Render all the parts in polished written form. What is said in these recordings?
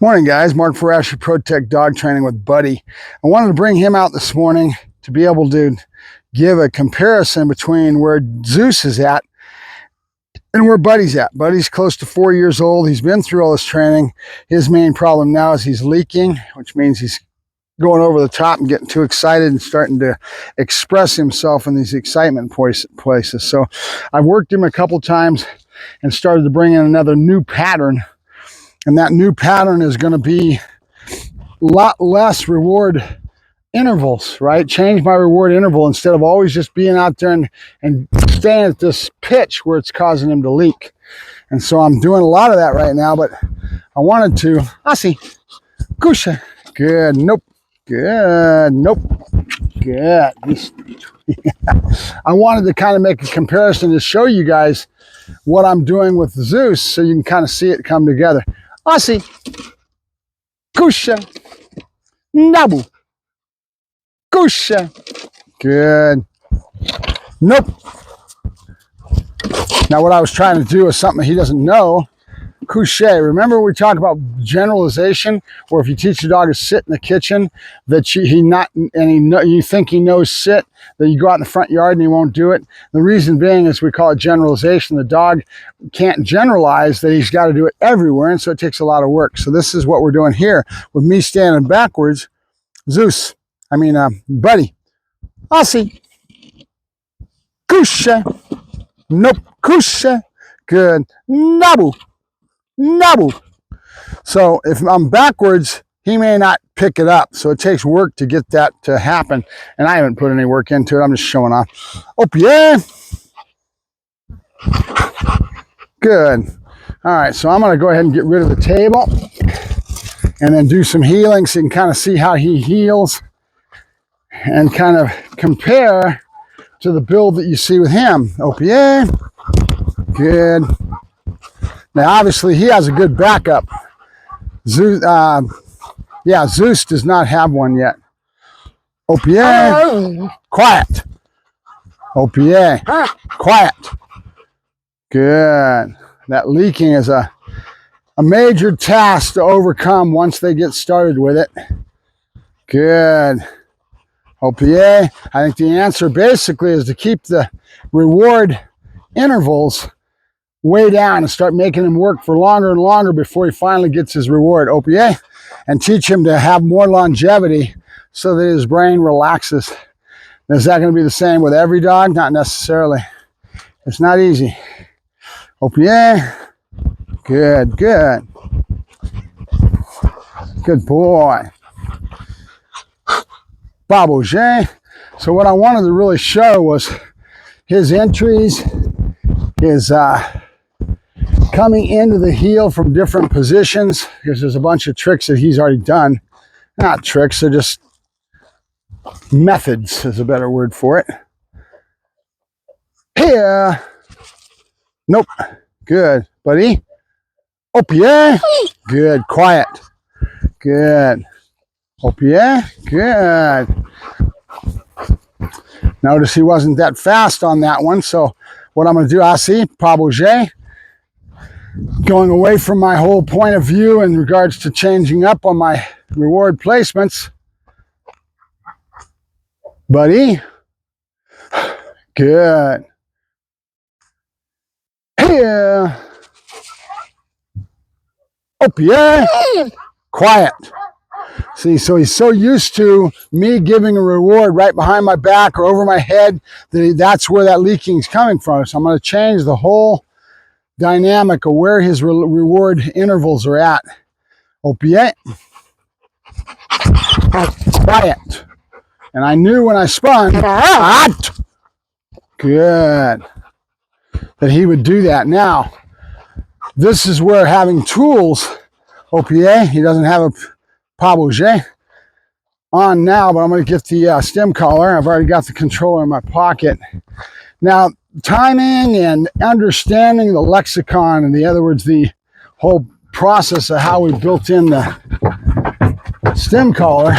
Morning, guys. Mark Ferrasci, ProTech Dog Training with Buddy. I wanted to bring him out this morning to be able to give a comparison between where Zeus is at and where Buddy's at. Buddy's close to 4 years old. He's been through all this training. His main problem now is he's leaking, which means he's going over the top and getting too excited and starting to express himself in these excitement places. So I've worked him a couple times and started to bring in another new pattern. And that new pattern is going to be a lot less reward intervals, right? Change my reward interval instead of always just being out there and staying at this pitch where it's causing him to leak. And so I'm doing a lot of that right now, but I wanted to, Aussie, Kusha, good, nope, good, nope, good. I wanted to kind of make a comparison to show you guys what I'm doing with Zeus so you can kind of see it come together. Aussie, Kusha, Nabu, Kusha, good, nope. Now what I was trying to do is something he doesn't know. Couche. Remember we talk about generalization, where if you teach your dog to sit in the kitchen, that you think he knows sit, that you go out in the front yard and he won't do it. The reason being is we call it generalization. The dog can't generalize that he's got to do it everywhere, and so it takes a lot of work. So this is what we're doing here with me standing backwards. Zeus, Buddy, Aussie, Couche, nope, Couche, good, Nabu. Nabu. So if I'm backwards, he may not pick it up. So it takes work to get that to happen. And I haven't put any work into it. I'm just showing off. Oh, yeah. Good. All right. So I'm going to go ahead and get rid of the table and then do some healing so you can kind of see how he heals and kind of compare to the build that you see with him. Oh, yeah. Good. Now, obviously, he has a good backup. Zeus does not have one yet. OPA, quiet. OPA, quiet. Good. That leaking is a major task to overcome once they get started with it. Good. OPA, I think the answer basically is to keep the reward intervals way down and start making him work for longer and longer before he finally gets his reward, OPA, and teach him to have more longevity so that his brain relaxes. Is that going to be the same with every dog? Not necessarily. It's not easy. OPA, good, good. Good boy. Babouche. So what I wanted to really show was his entries, his coming into the heel from different positions, because there's a bunch of tricks that he's already done. Not tricks, they're just methods is a better word for it. Here. Nope. Good. Buddy. Oh, yeah. Good. Quiet. Good. Oh, yeah. Good. Notice he wasn't that fast on that one, so what I'm going to do, I see, Pabouge, going away from my whole point of view in regards to changing up on my reward placements. Buddy. Good. Here. Oh, yeah. Quiet. See, so he's so used to me giving a reward right behind my back or over my head that that's where that leaking is coming from. So I'm going to change the whole dynamic of where his reward intervals are at. Opiate. Quiet. And I knew when I spun, good, that he would do that. Now, this is where having tools, OPA, he doesn't have a Pabouge on now, but I'm going to get the stem collar. I've already got the controller in my pocket. Now, timing and understanding the lexicon, in other words, the whole process of how we built in the stem collar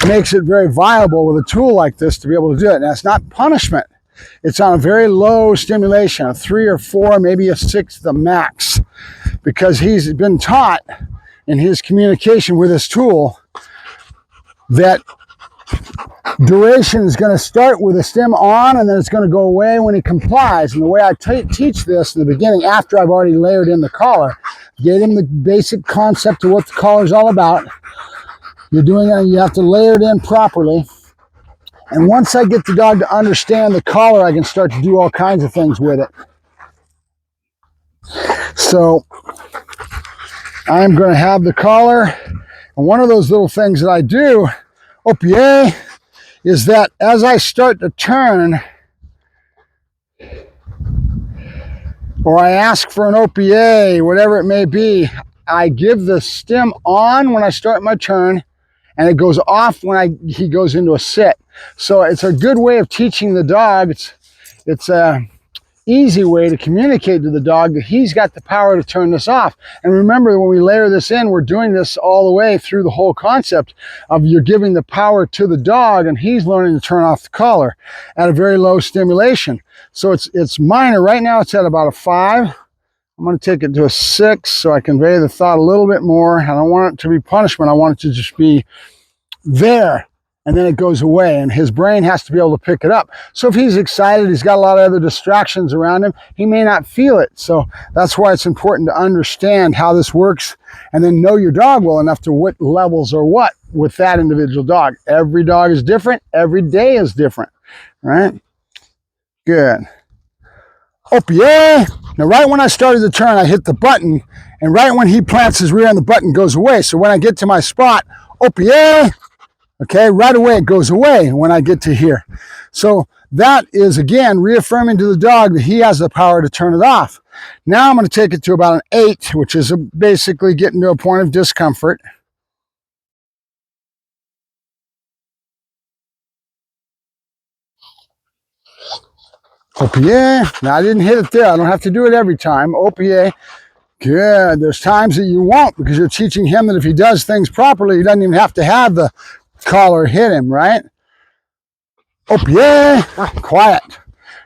makes it very viable with a tool like this to be able to do it. Now, it's not punishment. It's on a very low stimulation, a 3 or 4, maybe a 6 the max, because he's been taught in his communication with this tool that duration is going to start with a stem on, and then it's going to go away when he complies. And the way I teach this in the beginning, after I've already layered in the collar, get him the basic concept of what the collar is all about. You're doing it, you have to layer it in properly. And once I get the dog to understand the collar, I can start to do all kinds of things with it. So I'm going to have the collar, and one of those little things that I do, opier, is that as I start to turn, or I ask for an opier, whatever it may be, I give the stem on when I start my turn, and it goes off when he goes into a sit. So it's a good way of teaching the dog. It's a easy way to communicate to the dog that he's got the power to turn this off. And remember, when we layer this in, we're doing this all the way through the whole concept of you're giving the power to the dog, and he's learning to turn off the collar at a very low stimulation. So it's minor. Right now it's at about a 5. I'm going to take it to a 6 so I convey the thought a little bit more. I don't want it to be punishment. I want it to just be there, and then it goes away, and his brain has to be able to pick it up. So if he's excited, he's got a lot of other distractions around him, he may not feel it. So that's why it's important to understand how this works, and then know your dog well enough to what levels are what with that individual dog. Every dog is different. Every day is different, right? Good. Opier. Now, right when I started the turn, I hit the button, and right when he plants his rear end, the button goes away. So when I get to my spot, opier, okay, right away it goes away when I get to here. So that is, again, reaffirming to the dog that he has the power to turn it off. Now I'm going to take it to about an 8, which is basically getting to a point of discomfort. Opier. Now, I didn't hit it there. I don't have to do it every time. Opier. Good. There's times that you won't, because you're teaching him that if he does things properly, he doesn't even have to have the collar hit him, right? Opier. Quiet.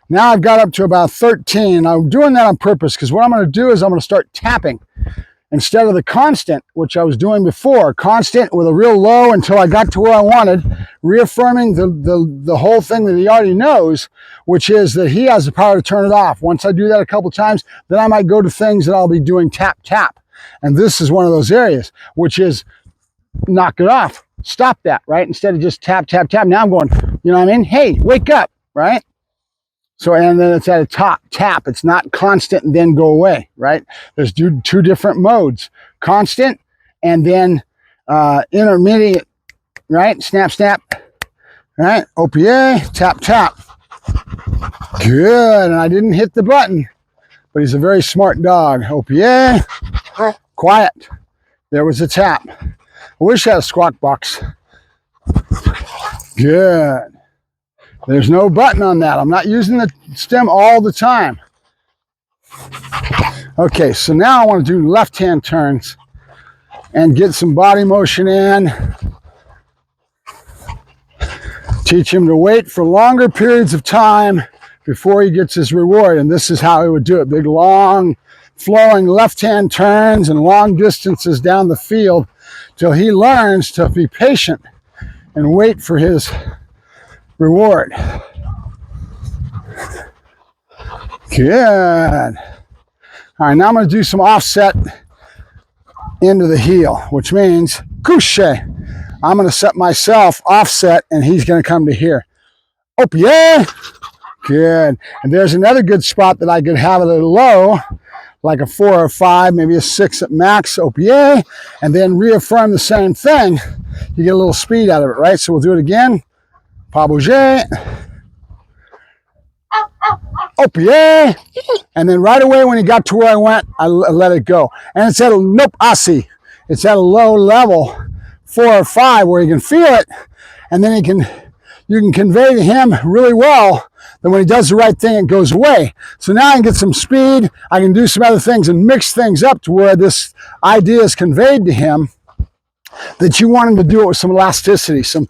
Now I've got up to about 13. I'm doing that on purpose, because what I'm going to do is I'm going to start tapping instead of the constant, which I was doing before. Constant with a real low until I got to where I wanted, reaffirming the whole thing that he already knows, which is that he has the power to turn it off. Once I do that a couple times, then I might go to things that I'll be doing tap, tap. And this is one of those areas, which is knock it off. Stop that, right? Instead of just tap, tap, tap. Now I'm going, you know what I mean? Hey, wake up, right? So, and then it's at a top tap. It's not constant and then go away, right? There's two different modes. Constant and then intermediate, right? Snap, snap, right? Opier, tap, tap. Good, and I didn't hit the button, but he's a very smart dog. Opier, quiet. There was a tap. I wish I had a squawk box. Good. There's no button on that. I'm not using the stem all the time. Okay, so now I want to do left-hand turns and get some body motion in. Teach him to wait for longer periods of time before he gets his reward. And this is how he would do it. Big, long, flowing left-hand turns and long distances down the field till he learns to be patient and wait for his reward. Good. All right, now I'm going to do some offset into the heel, which means couche. I'm going to set myself offset, and he's going to come to here. Opier. Good. And there's another good spot that I could have it at a low, like a 4 or 5, maybe a 6 at max, opier, and then reaffirm the same thing. You get a little speed out of it, right? So we'll do it again. Pas bouger. Opier. And then right away when he got to where I went, I let it go. And it's at a nope, asi. It's at a low level, 4 or 5, where he can feel it, and then you can convey to him really well that when he does the right thing, it goes away. So now I can get some speed, I can do some other things and mix things up to where this idea is conveyed to him that you want him to do it with some elasticity, some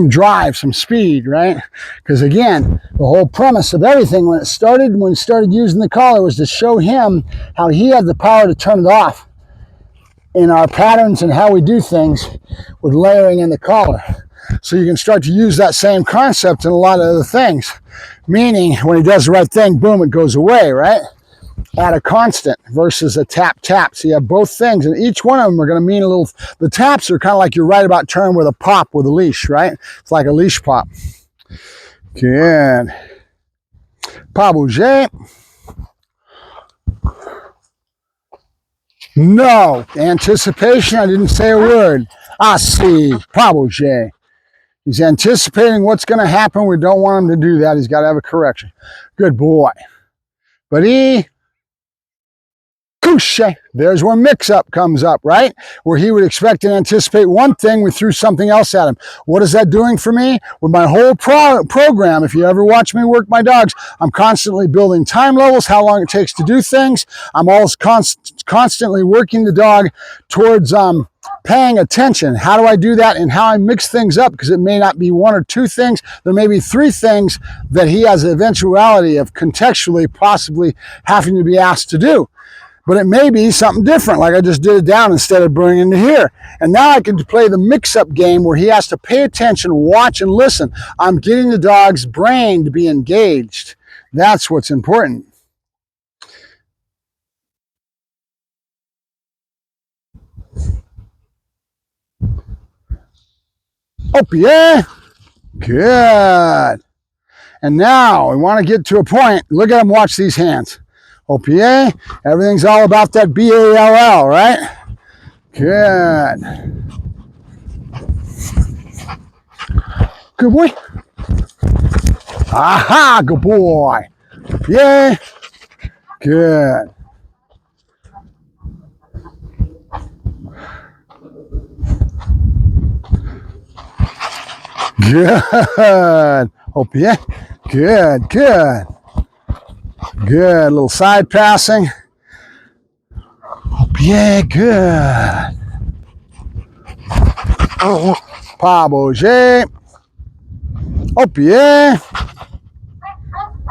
drive, some speed, right? Because again, the whole premise of everything when he started using the collar was to show him how he had the power to turn it off. in our patterns and how we do things with layering in the collar. So you can start to use that same concept in a lot of other things. Meaning, when he does the right thing, boom, it goes away, right? At a constant versus a tap tap. So you have both things, and each one of them are going to mean a little. The taps are kind of like your right about turn with a pop with a leash, right? It's like a leash pop. Good. Pas bouger. No. Anticipation, I didn't say a word. Ah, si. Pas bouger. He's anticipating what's going to happen. We don't want him to do that. He's got to have a correction. Good boy. But he couche. There's where mix-up comes up, right? Where he would expect and anticipate one thing, we threw something else at him. What is that doing for me? With my whole program, if you ever watch me work my dogs, I'm constantly building time levels, how long it takes to do things. I'm always constantly working the dog towards paying attention. How do I do that? And how I mix things up, because it may not be one or two things. There may be three things that he has an eventuality of contextually possibly having to be asked to do. But it may be something different, like I just did it down instead of bringing it here. And now I can play the mix-up game where he has to pay attention, watch, and listen. I'm getting the dog's brain to be engaged. That's what's important. Oh, yeah. Good. And now we want to get to a point. Look at him watch these hands. OPA, everything's all about that BALL, right? Good. Good boy. Aha, good boy. Yeah. Good. Good. OPA. Good, good. Good, little side passing. Yeah, good. Pas bouger. Oh, yeah.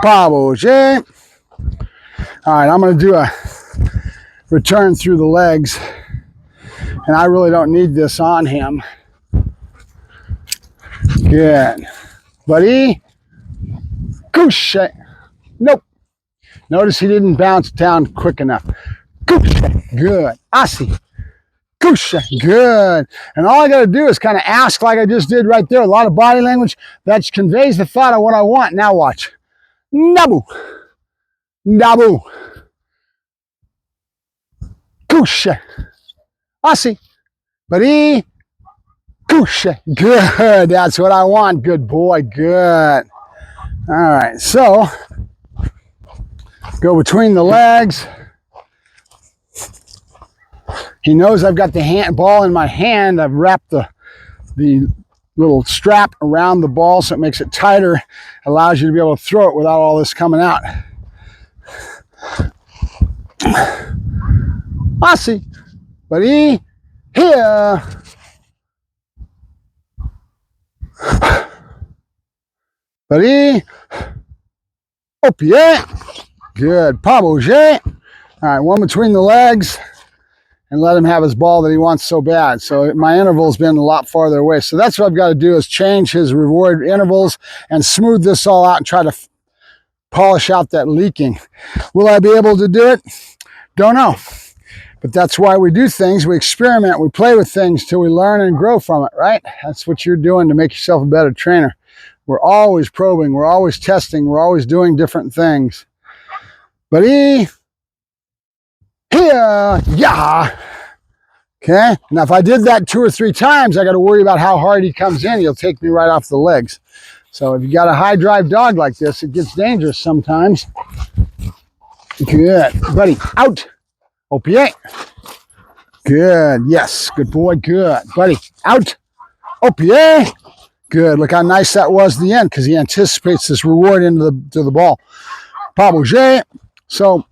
Pas bouger. All right, I'm going to do a return through the legs. And I really don't need this on him. Good. Buddy. Couche. Nope. Notice he didn't bounce down quick enough. Couche. Good. Asi. Couche. Good. And all I got to do is kind of ask like I just did right there. A lot of body language that conveys the thought of what I want. Now watch. Nabu. Nabu. Couche. Asi. Buddy. Couche. Good. That's what I want. Good boy. Good. All right. So go between the legs. He knows I've got the ball in my hand. I've wrapped the little strap around the ball so it makes it tighter. Allows you to be able to throw it without all this coming out. I see. Buddy. Here. Buddy. Oh, yeah. Good. Pas bouger. All right, one between the legs and let him have his ball that he wants so bad. So my interval's been a lot farther away. So that's what I've got to do is change his reward intervals and smooth this all out and try to polish out that leaking. Will I be able to do it? Don't know. But that's why we do things. We experiment. We play with things till we learn and grow from it, right? That's what you're doing to make yourself a better trainer. We're always probing. We're always testing. We're always doing different things. But here, yeah. Okay. Now, if I did that 2 or 3 times, I got to worry about how hard he comes in. He'll take me right off the legs. So if you got a high drive dog like this, it gets dangerous sometimes. Good. Buddy, out. OPA. Good. Yes. Good boy. Good. Buddy, out. OPA. Good. Look how nice that was at the end because he anticipates this reward into the ball. Pas bouger. So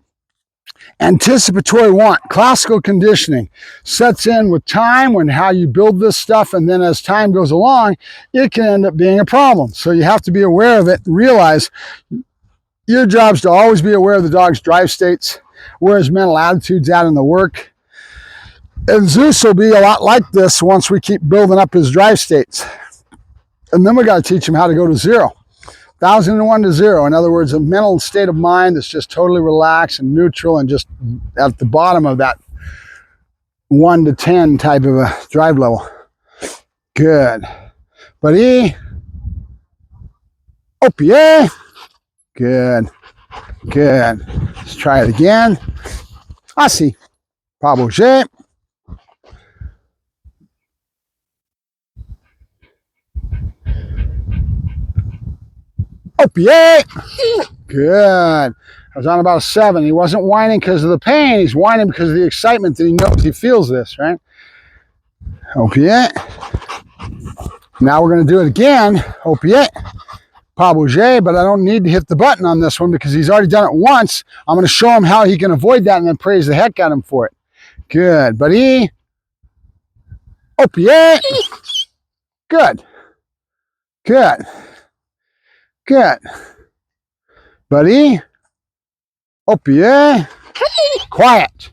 anticipatory want, classical conditioning sets in with time when how you build this stuff, and then as time goes along, it can end up being a problem. So you have to be aware of it and realize your job is to always be aware of the dog's drive states, where his mental attitude's at in the work. And Zeus will be a lot like this once we keep building up his drive states. And then we got to teach him how to go to 0. 1001 to 0. In other words, a mental state of mind that's just totally relaxed and neutral and just at the bottom of that 1 to 10 type of a drive level. Good. Buddy. Up, yeah. Good. Good. Let's try it again. Así. Pas bouger. Up, yeah. Good. I was on about a 7. He wasn't whining because of the pain. He's whining because of the excitement that he knows he feels this, right? Opiate. Now we're going to do it again. Opiate. Pas bouger, but I don't need to hit the button on this one because he's already done it once. I'm going to show him how he can avoid that and then praise the heck out of him for it. Good. Buddy. Opiate. Good. Good. Good. Buddy. Opiate. Quiet.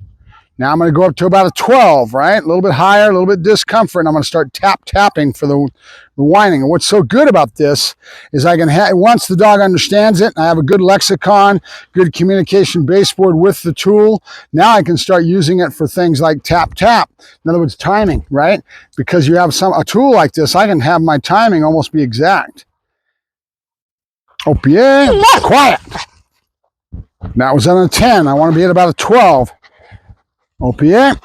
Now I'm going to go up to about a 12, right? A little bit higher, a little bit discomfort, and I'm going to start tapping for the whining. And what's so good about this is I can once the dog understands it, and I have a good lexicon, good communication baseboard with the tool, now I can start using it for things like tap. In other words, timing, right? Because you have a tool like this, I can have my timing almost be exact. Opiate. Quiet. That was on a 10. I want to be at about a 12. Opiate.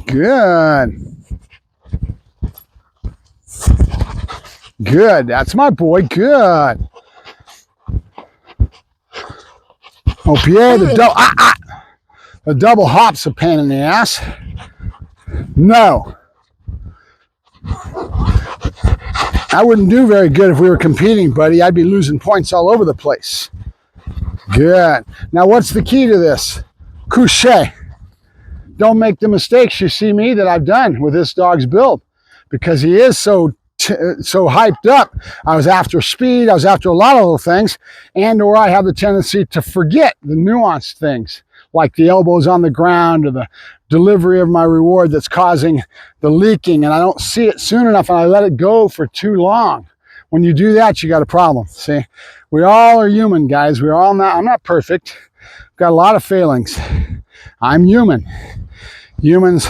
Good. Good. That's my boy. Good. Opiate. The double hop's a pain in the ass. No. I wouldn't do very good if we were competing, buddy. I'd be losing points all over the place. Good. Now, what's the key to this? Couché. Don't make the mistakes you see me that I've done with this dog's build because he is so hyped up. I was after speed. I was after a lot of little things, and or I have the tendency to forget the nuanced things like the elbows on the ground or the delivery of my reward that's causing the leaking, and I don't see it soon enough and I let it go for too long. When you do that, you got a problem. See, we all are human, guys. We're all not. I'm not perfect. I've got a lot of failings. I'm human. Humans.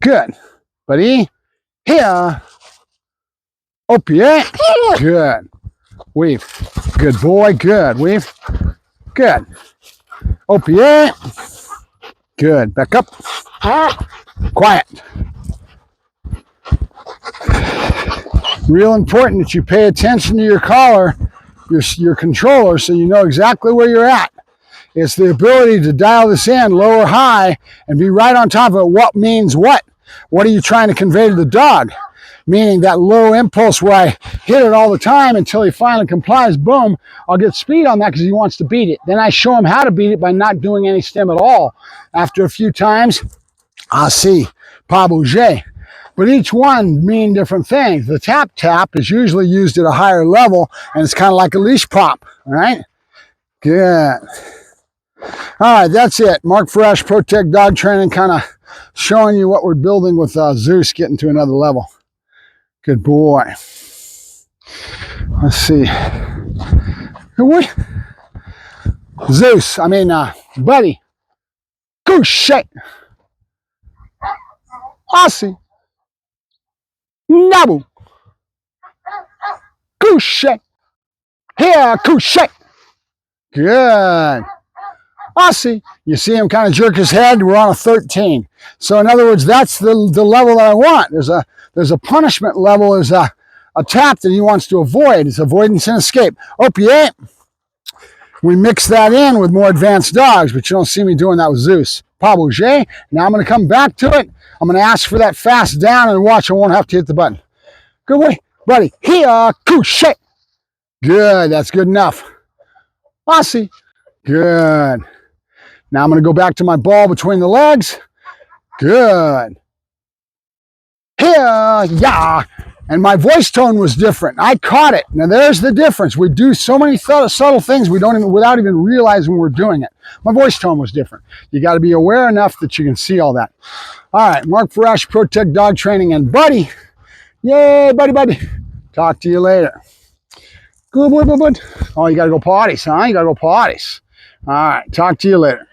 Good. Buddy. Here. Opiate. Good. Weave. Good boy. Good. Weave. Good. Opiate. Good. Back up. Quiet. Real important that you pay attention to your collar, your controller, so you know exactly where you're at. It's the ability to dial this in low or high and be right on top of it. What means what? What are you trying to convey to the dog? Meaning that low impulse where I hit it all the time until he finally complies, boom, I'll get speed on that because he wants to beat it. Then I show him how to beat it by not doing any stem at all. After a few times, see, pas bouger. But each one mean different things. The tap is usually used at a higher level, and it's kind of like a leash pop, all right? Good. All right, that's it. Mark Ferrasci, Protect Dog Training, kind of showing you what we're building with Zeus getting to another level. Good boy. Let's see. Zeus, Buddy. Couché. Así. Nabu. Couché. Here, couché. Good. Así. You see him kind of jerk his head. We're on a 13. So in other words, that's the level that I want. There's a punishment level. There's a tap that he wants to avoid. It's avoidance and escape. Opiate. We mix that in with more advanced dogs, but you don't see me doing that with Zeus. Pas bouger. Now I'm going to come back to it. I'm going to ask for that fast down and watch. I won't have to hit the button. Good boy, buddy. Here, couché. Good. That's good enough. Así. Good. Now I'm going to go back to my ball between the legs. Good. Here, yeah. And my voice tone was different. I caught it. Now there's the difference. We do so many subtle things without even realizing we're doing it. My voice tone was different. You got to be aware enough that you can see all that. All right, Mark Ferrasci, Protect Dog Training, and Buddy. Yay, buddy. Talk to you later. Good. Oh, you got to go potties, huh? You got to go potties. All right, talk to you later.